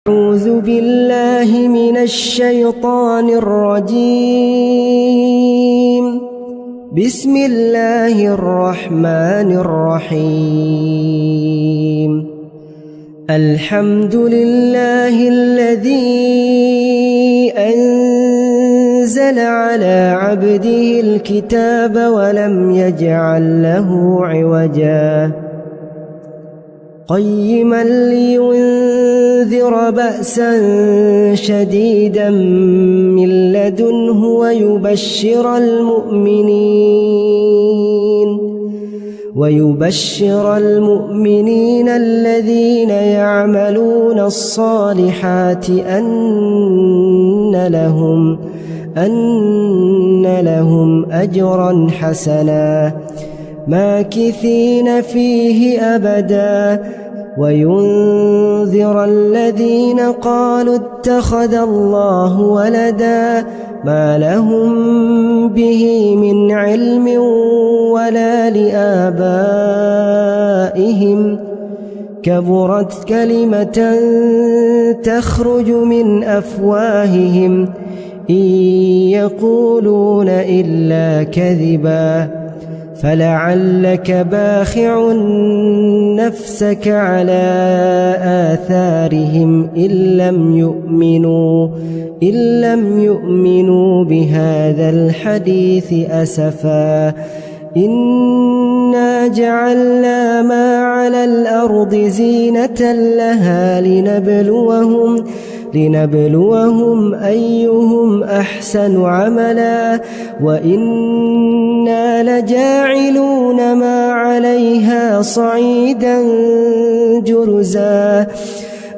أعوذ بالله من الشيطان الرجيم. بسم الله الرحمن الرحيم. الحمد لله الذي أنزل على عبده الكتاب ولم يجعل له عوجا قيما لينذر بأسا شديدا من لدنه ويبشر المؤمنين الذين يعملون الصالحات أن لهم أجرا حسنا ماكثين فيه أبدا وينذر الذين قالوا اتخذ الله ولدا ما لهم به من علم ولا لآبائهم كبرت كلمة تخرج من أفواههم إن يقولون إلا كذبا فلعلك باخع نفسك على آثارهم إن لم يؤمنوا بهذا الحديث أسفا إنا جعلنا ما على الأرض زينة لها لنبلوهم أيهم أحسن عملا وإنا لجاعلون ما عليها صعيدا جرزا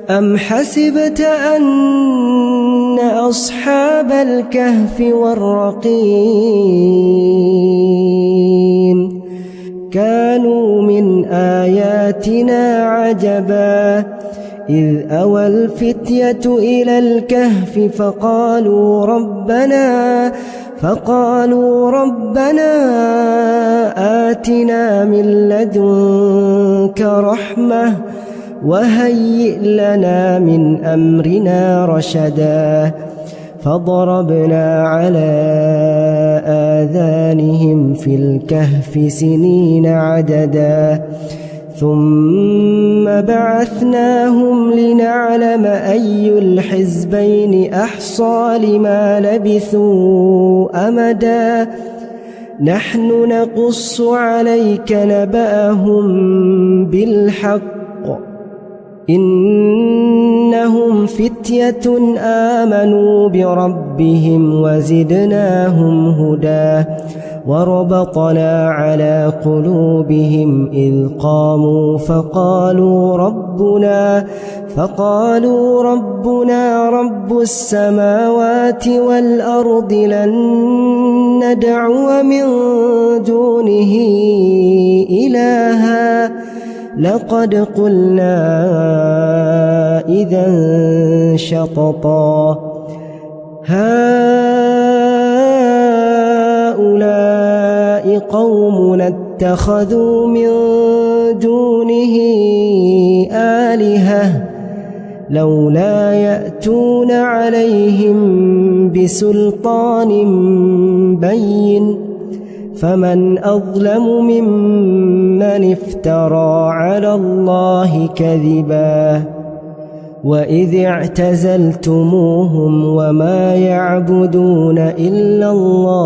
أم حسبت أن أصحاب الكهف والرقيم كانوا من آياتنا عجبا إذ أوى الفتية إلى الكهف فقالوا ربنا آتنا من لدنك رحمة وهيئ لنا من أمرنا رشدا فضربنا على آذانهم في الكهف سنين عددا ثم بعثناهم لنعلم أي الحزبين أحصى لما لبثوا أمدا نحن نقص عليك نبأهم بالحق إنهم فتية آمنوا بربهم وزدناهم هدى وربطنا على قلوبهم إذ قاموا فقالوا ربنا رب السماوات والأرض لن ندعو من دونه إلها لقد قلنا إذا شططا هؤلاء قومنا اتخذوا من دونه آلهة لولا يأتون عليهم بسلطان بين فمن أظلم ممن افترى على الله كذبا وإذ اعتزلتموهم وما يعبدون إلا الله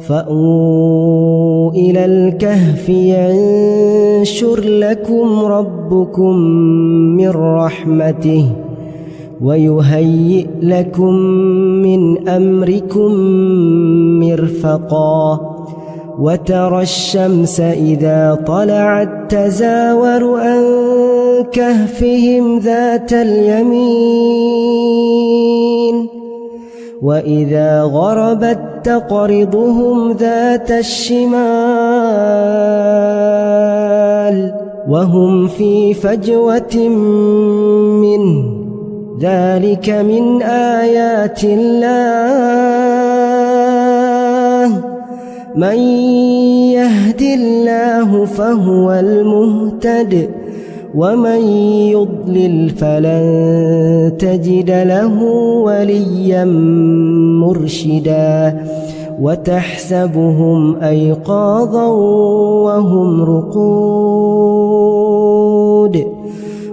فأووا إلى الكهف ينشر لكم ربكم من رحمته ويهيئ لكم من أمركم مرفقا وترى الشمس إذا طلعت تزاور عن كهفهم ذات اليمين وإذا غربت تقرضهم ذات الشمال وهم في فجوة منه ذلك من آيات الله من يهد الله فهو المهتد ومن يضلل فلن تجد له وليا مرشدا وتحسبهم أيقاظا وهم رقود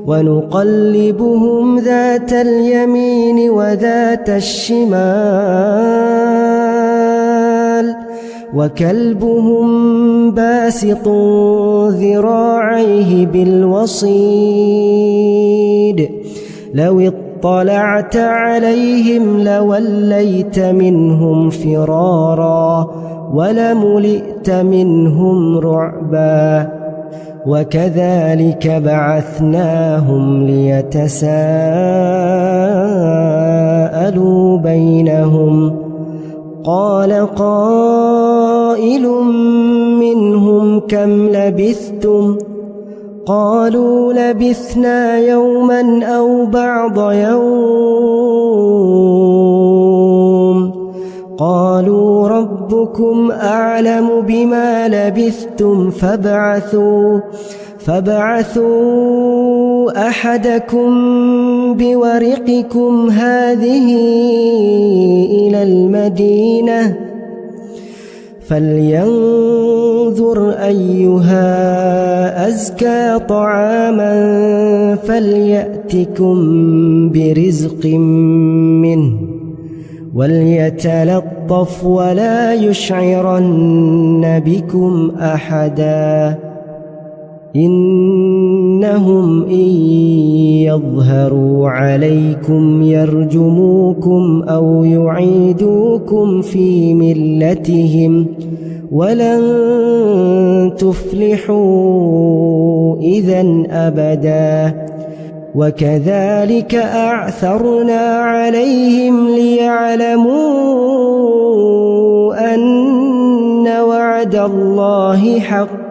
ونقلبهم ذات اليمين وذات الشمال وكلبهم باسط ذراعيه بالوصيد لو اطلعت عليهم لوليت منهم فرارا ولملئت منهم رعبا وكذلك بعثناهم ليتساءلوا بينهم قال قائل منهم كم لبثتم قالوا لبثنا يوما أو بعض يوم قالوا ربكم أعلم بما لبثتم فابعثوا أحدكم بورقكم هذه إلى المدينة فلينظر أيها أزكى طعاما فليأتكم برزق منه وليتلطف ولا يشعرن بكم أحدا إنهم إن يظهروا عليكم يرجموكم أو يعيدوكم في ملتهم ولن تفلحوا إذن أبدا وكذلك أعثرنا عليهم ليعلموا أن وعد الله حق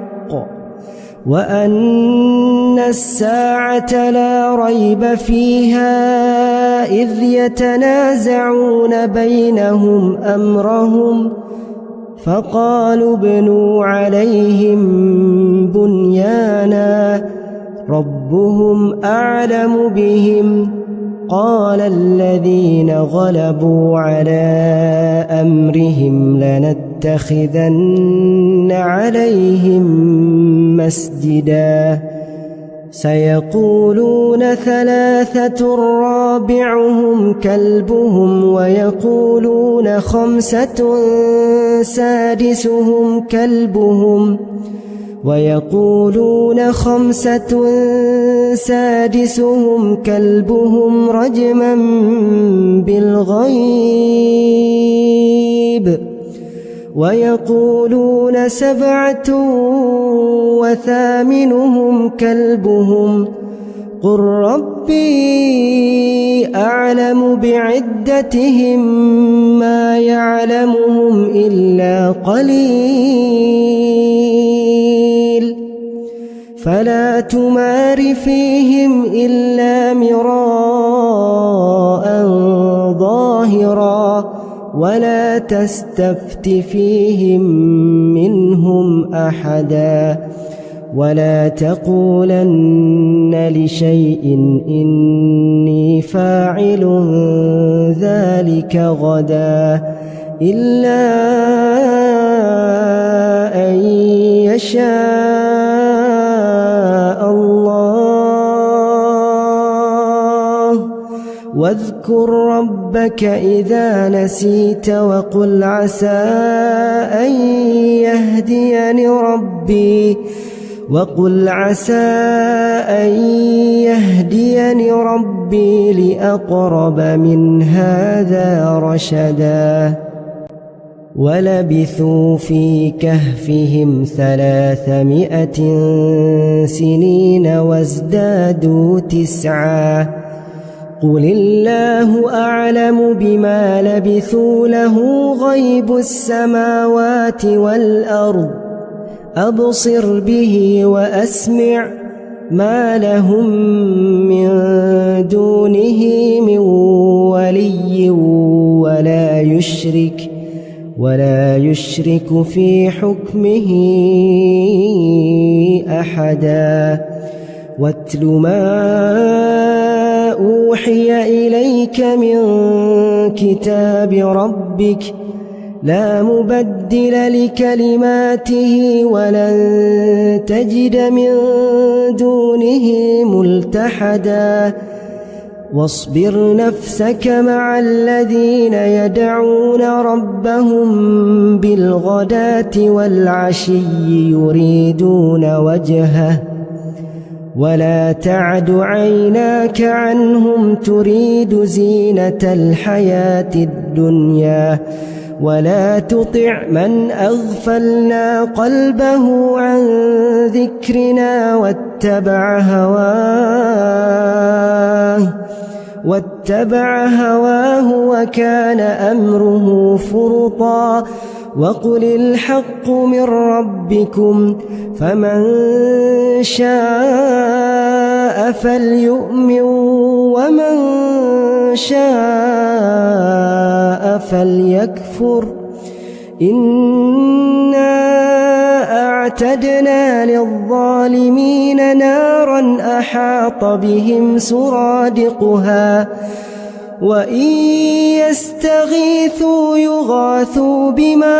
وأن الساعة لا ريب فيها إذ يتنازعون بينهم أمرهم فقالوا ابنوا عليهم بنيانا ربهم أعلم بهم قال الذين غلبوا على أمرهم لنتخذن عليهم مسجدا سيقولون ثلاثة رابعهم كلبهم ويقولون خمسة سادسهم كلبهم رجما بالغيب ويقولون 7 وثامنهم كلبهم قل ربي أعلم بعدتهم ما يعلمهم إلا قليل فلا تمار فيهم إلا مراء ظاهرا ولا تستفت فيهم منهم أحدا ولا تقولن لشيء إني فاعل ذلك غدا إلا أن يشاء الله واذكر ربك إذا نسيت وقل عسى أن يهديني ربي لأقرب من هذا رشدا ولبثوا في كهفهم 300 سنين وازدادوا 9 قل الله أعلم بما لبثوا له غيب السماوات والأرض أبصر به وأسمع ما لهم من دونه من ولي ولا يشرك في حكمه أحدا واتل ما أوحي إليك من كتاب ربك لا مبدل لكلماته ولن تجد من دونه ملتحدا واصبر نفسك مع الذين يدعون ربهم بالغداة والعشي يريدون وجهه ولا تعد عيناك عنهم تريد زينة الحياة الدنيا ولا تطع من أغفلنا قلبه عن ذكرنا واتبع هواه وكان أمره فرطا وقل الحق من ربكم فمن شاء فليؤمن ومن شاء فليكفر إنا أعتدنا للظالمين نارا أحاط بهم سرادقها وإن يستغيثوا يغاثوا بماء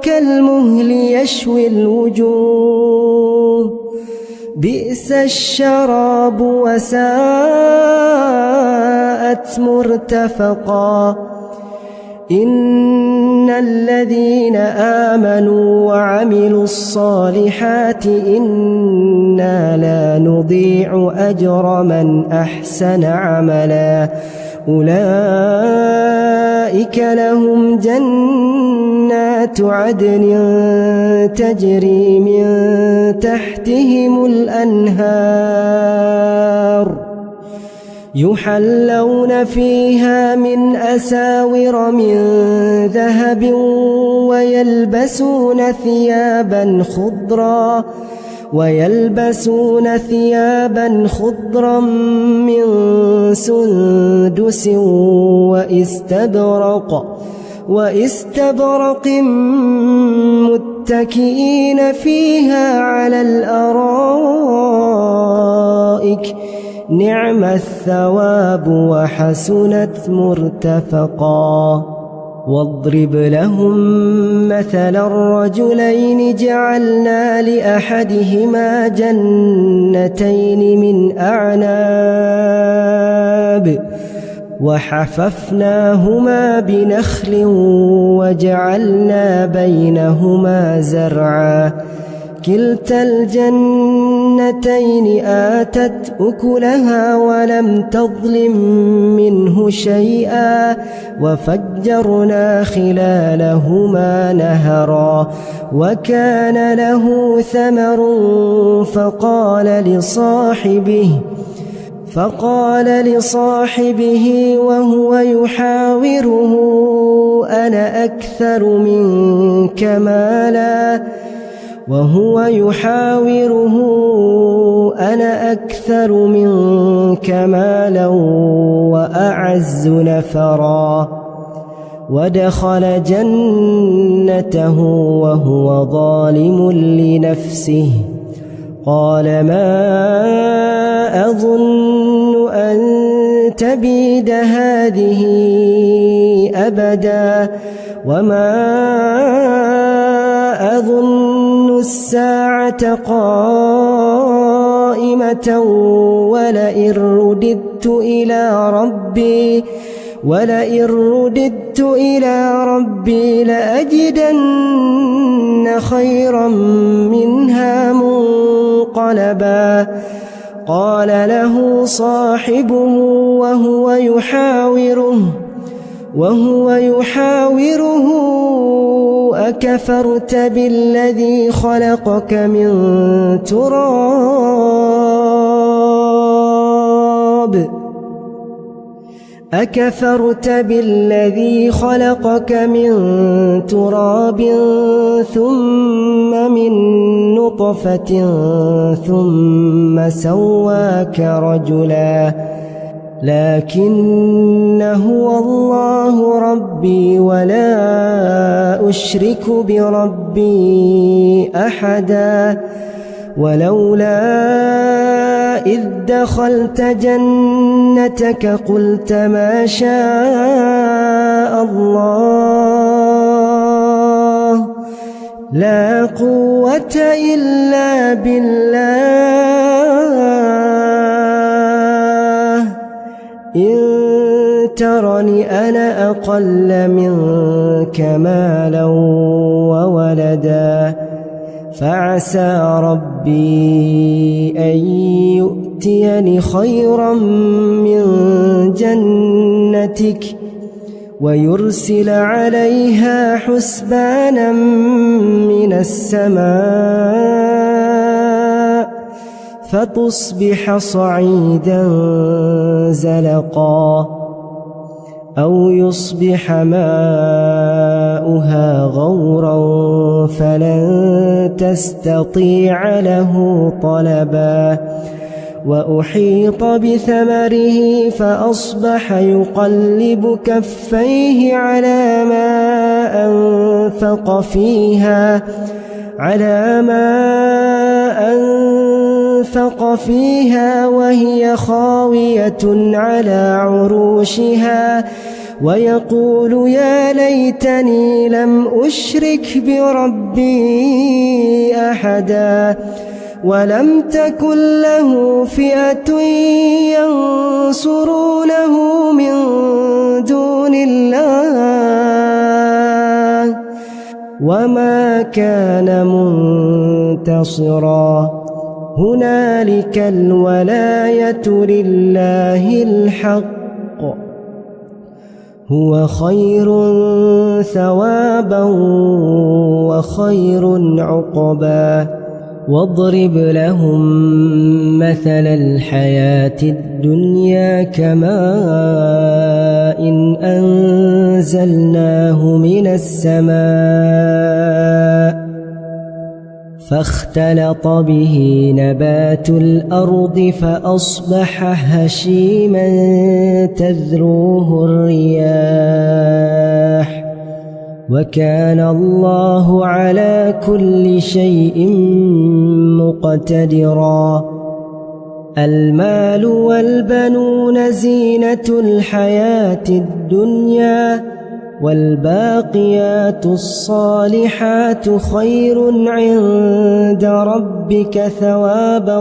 كالمهل يشوي الوجوه بئس الشراب وساءت مرتفقا إن الذين آمنوا وعملوا الصالحات إنا لا نضيع أجر من أحسن عملا أولئك لهم جنات عدن تجري من تحتهم الأنهار يحلون فيها من أساور من ذهب ويلبسون ثيابا خضرا من سندس واستبرق متكئين فيها على الأرائك نعم الثواب وحسنت مرتفقا واضرب لهم مثل الرجلين جعلنا لأحدهما جنتين من أعناب وحففناهما بنخل وجعلنا بينهما زرعا كلتا الجنتين آتت أكلها ولم تظلم منه شيئا وفجرنا خلالهما نهرا وكان له ثمر فقال لصاحبه وهو يحاوره أنا أكثر منك مالا وأعز نفرا ودخل جنته وهو ظالم لنفسه قال ما أظن أن تبيد هذه أبدا وما أظن الساعة قائمة ولئن رددت إلى ربي لأجدن خيرا منها منقلبا قال له صاحبه وهو يحاوره أكفرت بالذي خلقك من تراب ثم من نطفة ثم سواك رجلا لكن هو الله ربي ولا أشرك بربي أحدا ولولا إذ دخلت جنتك قلت ما شاء الله لا قوة إلا بالله إن ترني أنا أقل منك مالا وولدا فعسى ربي أن يؤتيني خيرا من جنتك ويرسل عليها حسبانا من السماء فتصبح صعيدا زلقا أو يصبح ماؤها غورا فلن تستطيع له طلبا وأحيط بثمره فأصبح يقلب كفيه على ما أنفق فيها وهي خاوية على عروشها ويقول يا ليتني لم أشرك بربي أحدا ولم تكن له فئة ينصرونه من دون الله وما كان منتصرا هنالك الولاية لله الحق هو خير ثوابا وخير عقبا واضرب لهم مثل الحياة الدنيا كماء إن أنزلناه من السماء فاختلط به نبات الأرض فأصبح هشيما تذروه الرياح وكان الله على كل شيء مقتدرا المال والبنون زينة الحياة الدنيا والباقيات الصالحات خير عند ربك ثوابا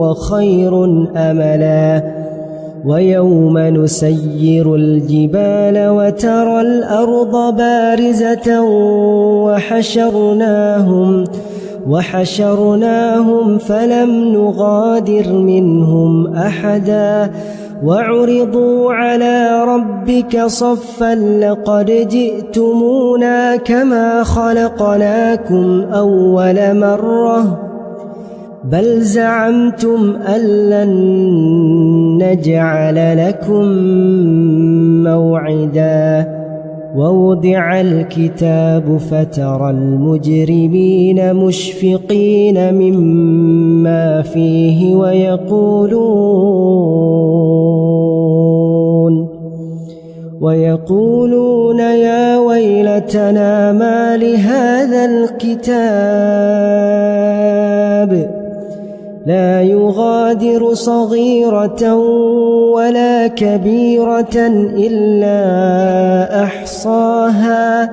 وخير أملا ويوم نسير الجبال وترى الأرض بارزة وحشرناهم فلم نغادر منهم أحدا وعرضوا على ربك صفا لقد جئتمونا كما خلقناكم أول مرة بل زعمتم أن لن نجعل لكم موعدا ووضع الكتاب فترى المجرمين مشفقين مما فيه ويقولون يا ويلتنا ما لهذا الكتاب لا يغادر صغيرة ولا كبيرة إلا أحصاها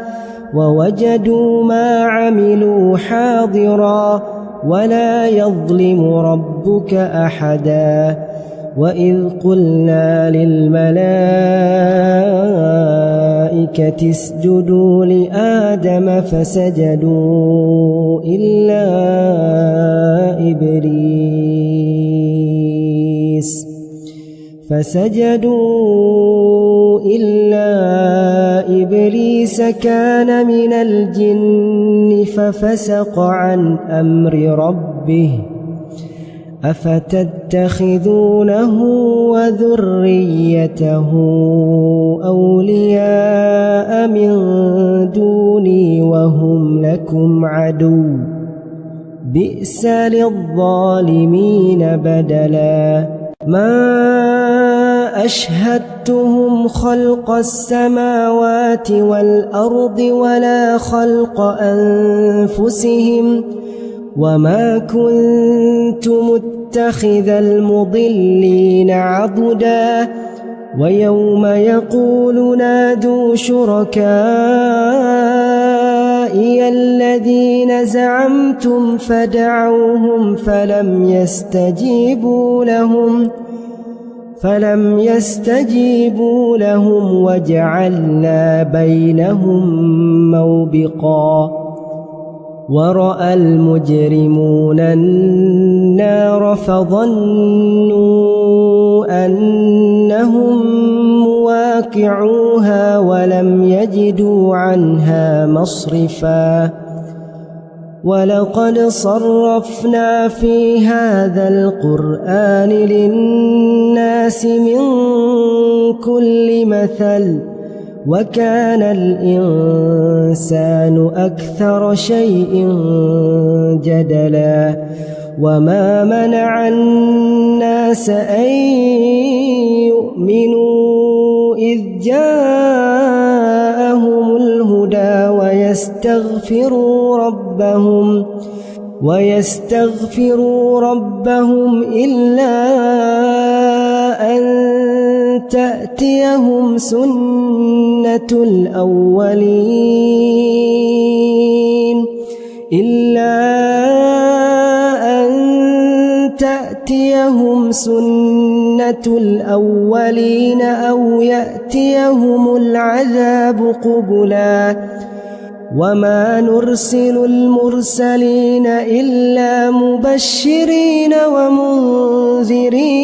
ووجدوا ما عملوا حاضرا ولا يظلم ربك أحدا وإذ قلنا للملائكة اسجدوا لآدم فسجدوا إلا إبليس كان من الجن ففسق عن أمر ربه أفتتخذونه وذريته أولياء من دوني وهم لكم عدو بئس للظالمين بدلا ما أشهدتهم خلق السماوات والأرض ولا خلق أنفسهم وما كنت متخذ المضلين عضدا ويوم يقول نادوا شركائي الذين زعمتم فدعوهم فلم يستجيبوا لهم وجعلنا بينهم موبقا ورأى المجرمون النار فظنوا أنهم مواقعوها ولم يجدوا عنها مصرفا ولقد صرفنا في هذا القرآن للناس من كل مثل وكان الإنسان أكثر شيء جدلا وما منع الناس أن يؤمنوا إذ جاءهم الهدى ويستغفروا ربهم إلا أن تأتيهم سنة الأولين أو يأتيهم العذاب قبلا وما نرسل المرسلين إلا مبشرين ومنذرين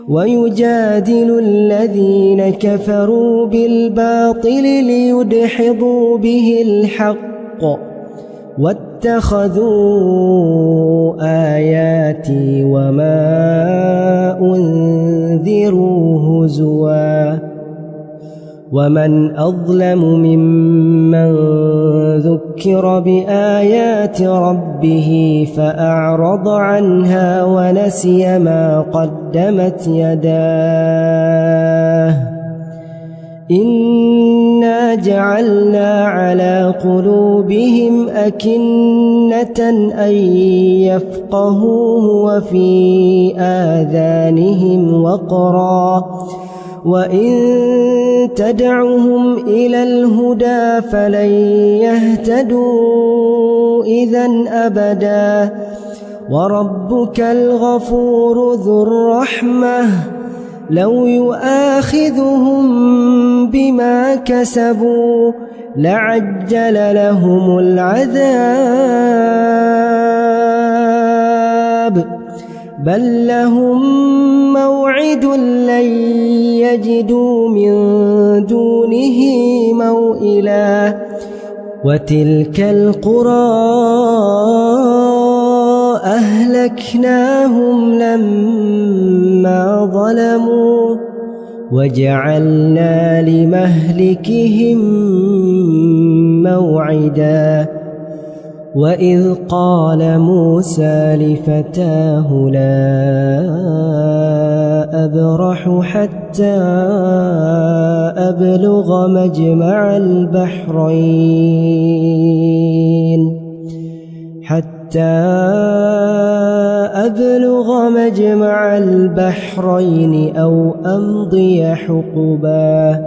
ويجادل الذين كفروا بالباطل ليدحضوا به الحق واتخذوا آياتي وما أنذروا هزوا ومن أظلم ممن ذكر بآيات ربه فأعرض عنها ونسي ما قدمت يداه إنا جعلنا على قلوبهم أكنة أن يفقهوه وفي آذانهم وقرا وإن تدعهم إلى الهدى فلن يهتدوا إذن أبدا وربك الغفور ذو الرحمة لو يؤاخذهم بما كسبوا لعجل لهم العذاب بل لهم موعد لن يجدوا من دونه موئلا وتلك القرى أهلكناهم لما ظلموا وجعلنا لمهلكهم موعدا وإذ قال موسى لفتاه لا أبرح حتى أبلغ مجمع البحرين أو أمضي حقبا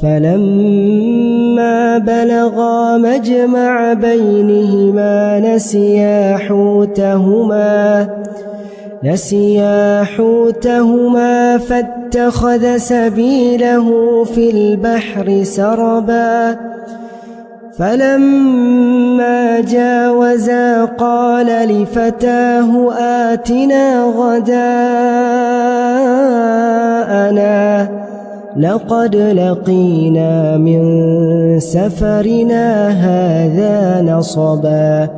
فلما بلغا مجمع بينهما نسيا حوتهما فاتخذ سبيله في البحر سربا فلما جاوزا قال لفتاه آتنا غداءنا لقد لقينا من سفرنا هذا نصبا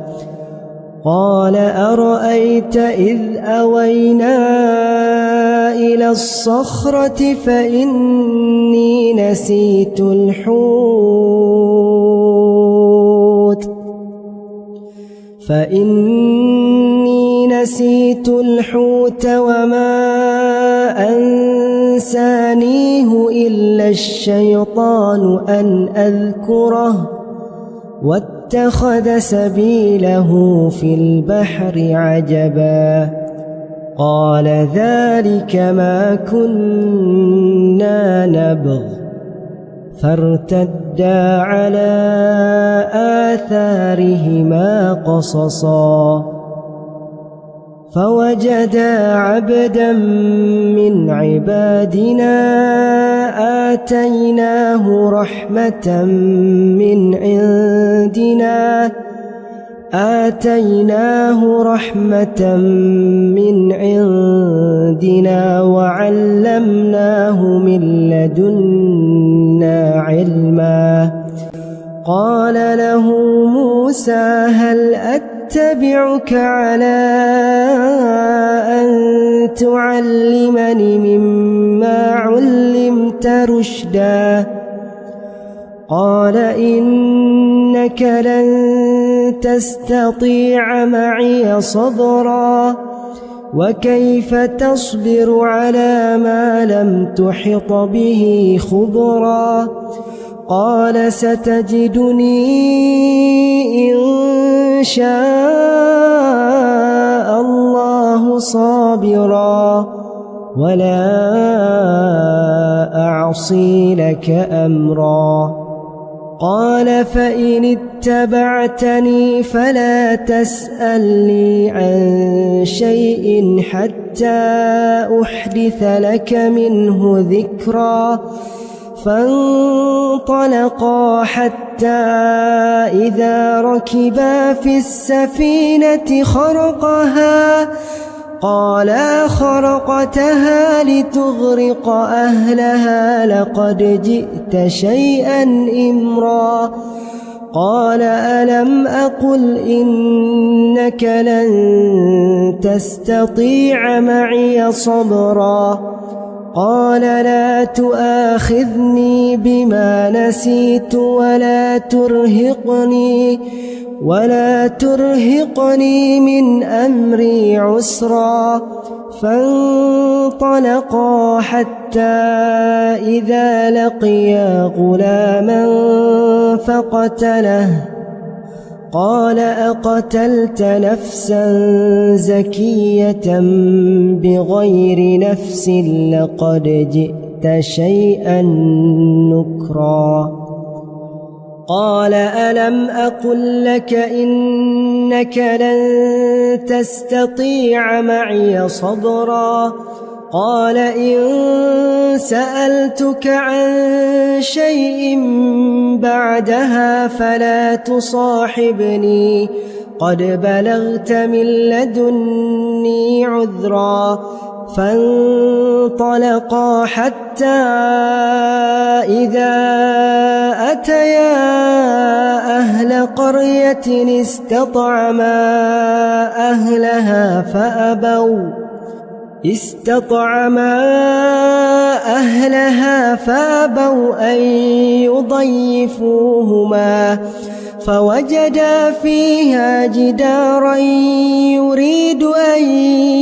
قال أرأيت إذ أوينا إلى الصخرة فإني نسيت الحوت وما أنسانيه إلا الشيطان أن أذكره واتخذ سبيله في البحر عجبا قال ذلك ما كنا نبغ فارتدا على آثارهما قصصا فوجدا عبدا من عبادنا آتيناه رحمة من عندنا وعلمناه من لدنا علما قال له موسى هل أتبعك على أن تعلمني مما علمت رشدا قال إنك لن تستطيع معي صبرا وكيف تصبر على ما لم تحط به خبرا قال ستجدني إن شاء الله صابرا ولا أعصي لك أمرا قال فإن اتبعتني فلا تسألني عن شيء حتى أحدث لك منه ذكرا فانطلقا حتى إذا ركبا في السفينة خرقها قال خرقتها لتغرق أهلها لقد جئت شيئا إمرا قال ألم أقل إنك لن تستطيع معي صبرا قال لا تؤاخذني بما نسيت ولا ترهقني من أمري عسرا فانطلقا حتى إذا لقيا غلاما فقتله قال أقتلت نفسا زكية بغير نفس لقد جئت شيئا نكرا قال ألم أقل لك إنك لن تستطيع معي صبرا قال إن سألتك عن شيء بعدها فلا تصاحبني قد بلغت من لدني عذرا فانطلقا حتى إذا أتيا أهل قرية استطعما أهلها فأبوا أن يضيفوهما فوجدا فيها جدارا يريد أن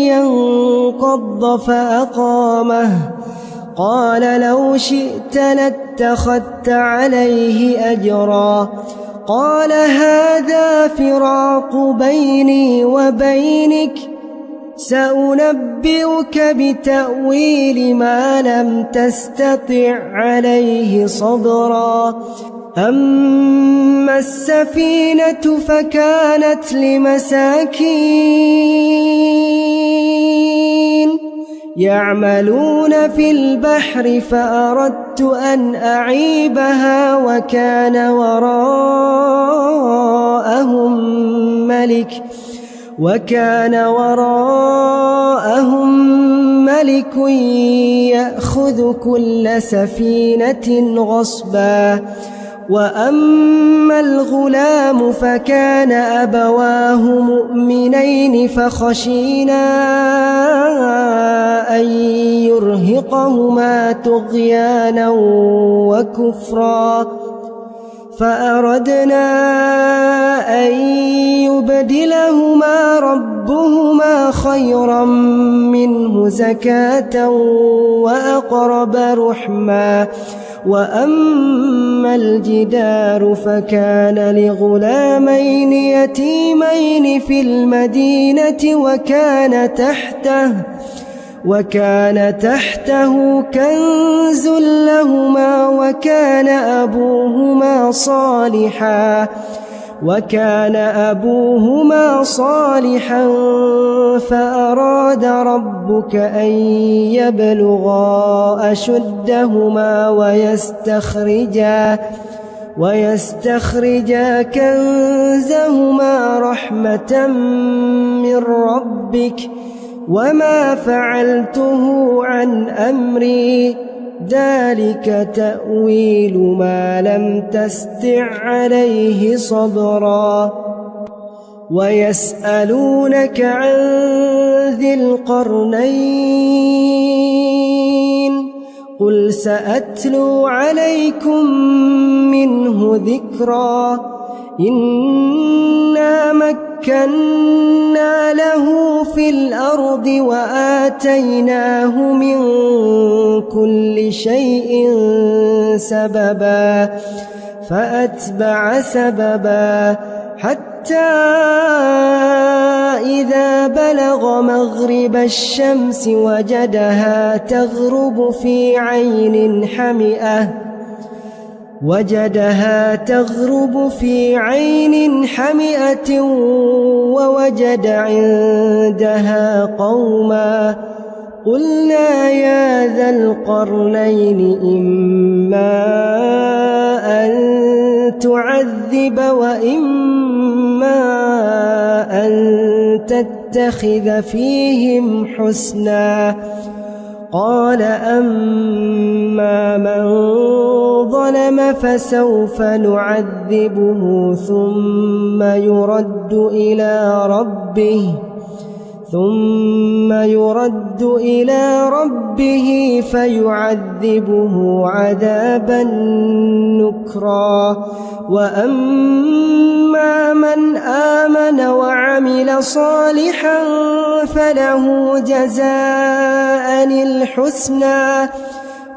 ينقض فأقامه قال لو شئت لاتخذت عليه أجرا قال هذا فراق بيني وبينك سأنبئك بتأويل ما لم تستطع عليه صبرا أما السفينة فكانت لمساكين يعملون في البحر فأردت أن أعيبها وكان وراءهم ملك يأخذ كل سفينة غصبا وأما الغلام فكان أبواه مؤمنين فخشينا أن يرهقهما طغيانا وكفرا فأردنا أن يبدلهما ربهما خيرا منه زكاة وأقرب رحما وأما الجدار فكان لغلامين يتيمين في المدينة وكان تحته كنز لهما وكان أبوهما صالحا فأراد ربك أن يبلغا أشدهما ويستخرجا كنزهما رحمة من ربك وما فعلته عن أمري ذلك تأويل ما لم تستع عليه صبرا ويسألونك عن ذي القرنين قل سأتلو عليكم منه ذكرا إنا مكنا له في الأرض وآتيناه من كل شيء سببا فأتبع سببا حتى إذا بلغ مغرب الشمس وجدها تغرب في عين حمئة ووجد عندها قوما قلنا يا ذا القرنين إما أن تعذب وإما أن تتخذ فيهم حسنا قال أما من ظلم فسوف نعذبه ثم يرد إلى ربه فيعذبه عذابا نكرا وأما من آمن وعمل صالحا فله جزاء الحسنى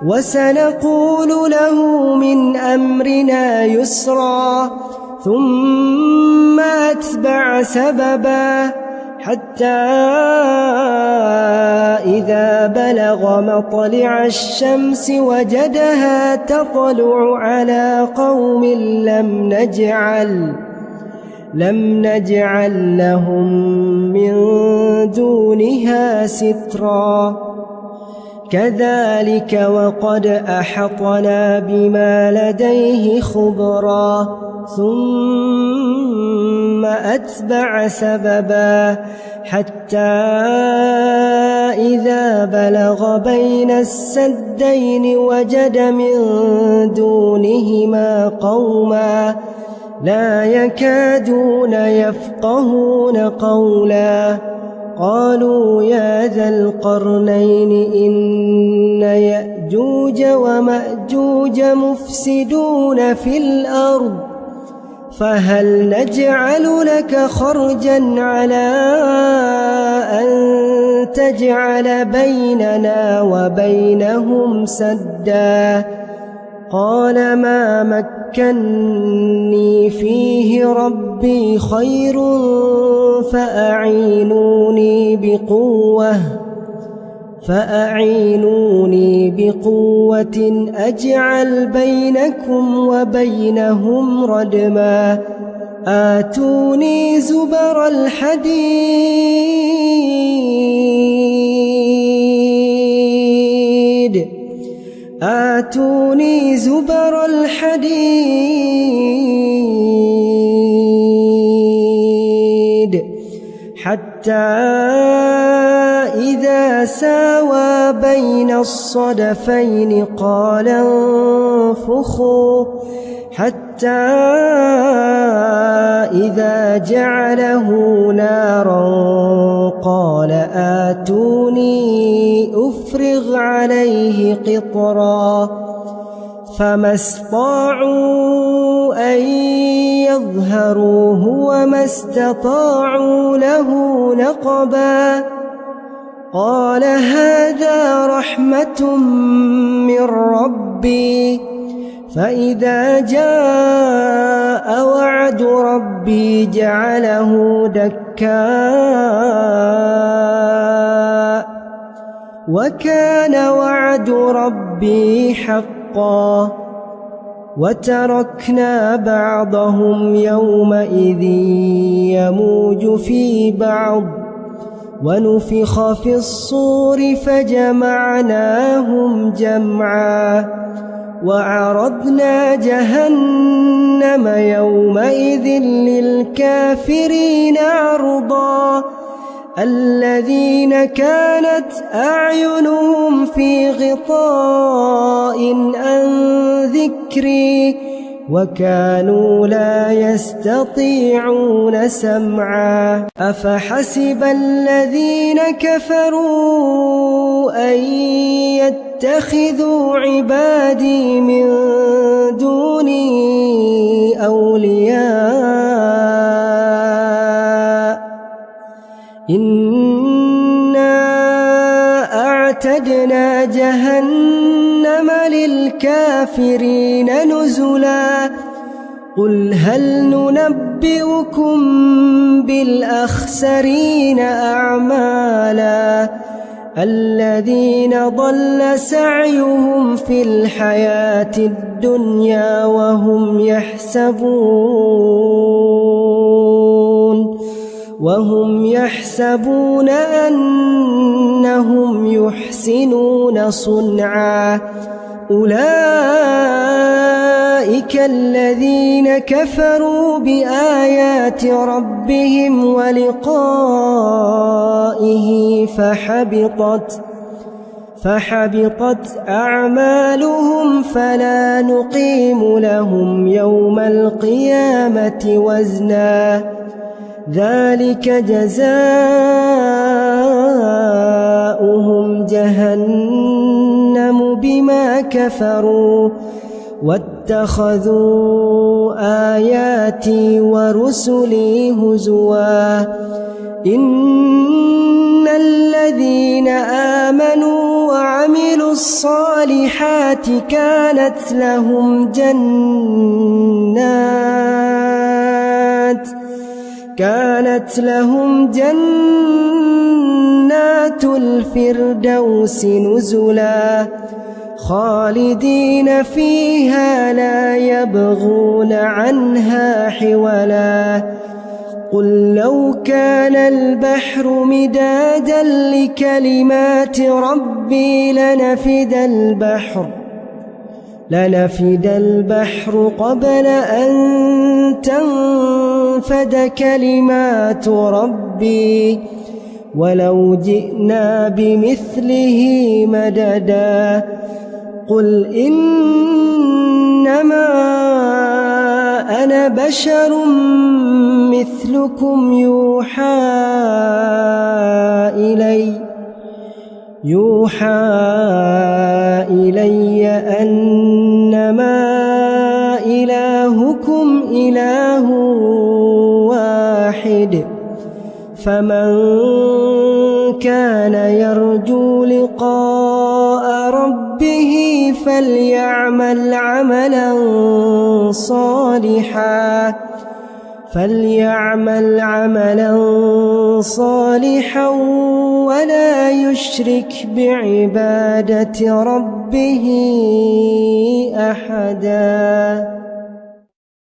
وسنقول له من أمرنا يسرا ثم أتبع سببا حتى إذا بلغ مطلع الشمس وجدها تطلع على قوم لم نجعل لهم من دونها سترا كذلك وقد أحطنا بما لديه خبرا ثم أتبع سببا حتى إذا بلغ بين السدين وجد من دونهما قوما لا يكادون يفقهون قولا قالوا يا ذا القرنين إن يأجوج ومأجوج مفسدون في الأرض فهل نجعل لك خرجا على أن تجعل بيننا وبينهم سدا قال ما مكني فيه ربي خير فأعينوني بقوة أجعل بينكم وبينهم ردما آتوني زبر الحديد حتى إذا ساوى بين الصدفين قال انفخوا حتى إذا جعله نارا قال آتوني أفرغ عليه قطرا فما استطاعوا أن يظهروه وما استطاعوا له نقبا قال هذا رحمة من ربي فإذا جاء وعد ربي جعله دكاء وكان وعد ربي حقا وتركنا بعضهم يومئذ يموج في بعض ونفخ في الصور فجمعناهم جمعا وعرضنا جهنم يومئذ للكافرين عرضا الذين كانت أعينهم في غطاء عن ذكري وكانوا لا يستطيعون سمعا أفحسب الذين كفروا أن يتخذوا عبادي من دوني أولياء إنا أعتدنا جهنم للكافرين نزلا قل هل ننبئكم بالأخسرين أعمالا الذين ضل سعيهم في الحياة الدنيا وهم يحسبون أنهم يحسنون صنعا أولئك الذين كفروا بآيات ربهم ولقائه فحبطت أعمالهم فلا نقيم لهم يوم القيامة وزنا ذلك جزاؤهم جهنم بما كفروا واتخذوا آياتي ورسلي هزوا إن الذين آمنوا وعملوا الصالحات كانت لهم جنات الفردوس نزلا خالدين فيها لا يبغون عنها حولا قل لو كان البحر مدادا لكلمات ربي لنفد البحر قبل أن تنفد كلمات ربي ولو جئنا بمثله مددا قل إنما أنا بشر مثلكم يوحى إلي أنما إلهكم إله واحد فمن كان يرجو لقاء ربه فليعمل عملا صالحا ولا يشرك بعبادة ربه أحدا.